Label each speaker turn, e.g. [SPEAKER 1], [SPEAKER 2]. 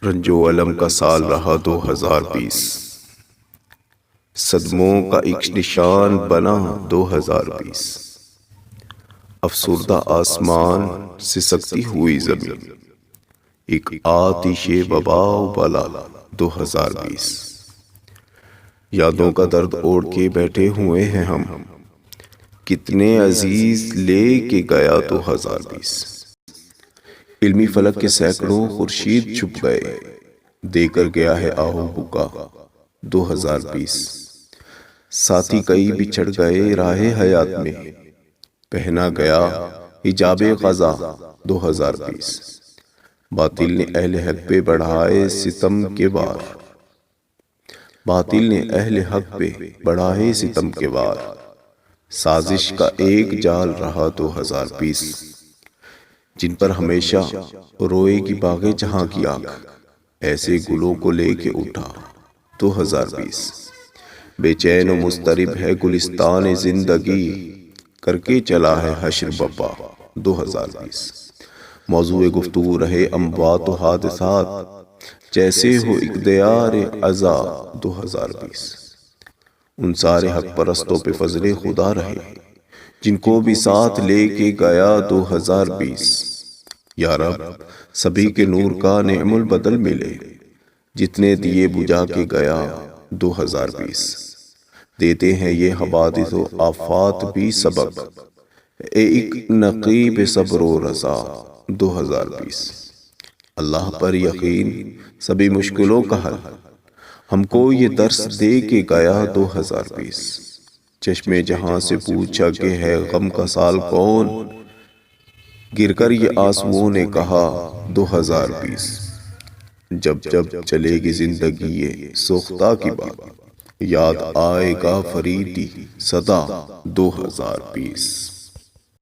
[SPEAKER 1] رنج و الم کا سال رہا 2020، صدموں کا ایک نشان بنا 2020، افسردہ آسمان سسکتی ہوئی زمین، ایک آتش وبا و بلا 2020۔ یادوں کا درد اوڑھ کے بیٹھے ہوئے ہیں ہم، کتنے عزیز لے کے گیا 2020۔ علمی فلک کے سینکڑوں خورشید چھپ گئے، دے کر گیا ہے آہو بکا 2020۔ ساتھی کئی بچھڑ گئے راہ حیات میں، پہنا گیا حجاب قضا 2020۔ باطل نے اہل حق پہ بڑھائے ستم کے وار، باطل نے اہل حق پہ بڑھائے ستم کے وار، سازش کا ایک جال رہا 2020۔ جن پر ہمیشہ روئے گی باغ جہاں کی آنکھ، ایسے گلوں کو لے کے اٹھا 2020۔ بے چین و مضطرب ہے گلستان زندگی، کر کے چلا ہے حشر بپا 2020۔ موضوع گفتگو رہے اموات و حادثات، جیسے ہو ایک دیار عزا 2020۔ ان سارے حق پرستوں پہ فضل خدا رہے، جن کو بھی ساتھ لے کے گیا 2020۔ یا رب سبھی کے نور کا نعم البدل ملے، جتنے دیے بجھا کے گیا 2020۔ دیتے ہیں یہ حوادث و آفات بھی سبق، ایک نقیب صبر و رضا 2020۔ اللہ پر یقین سبھی مشکلوں کا حل، ہم کو یہ درس دے کے گیا 2020۔ چشمے جہاں سے پوچھا کہ ہے غم کا سال کون، گر کر یہ آنسوؤں نے کہا 2020۔ جب جب چلے گی زندگی یہ سوختہ کی بات، یاد آئے گا فریدی صدا 2020۔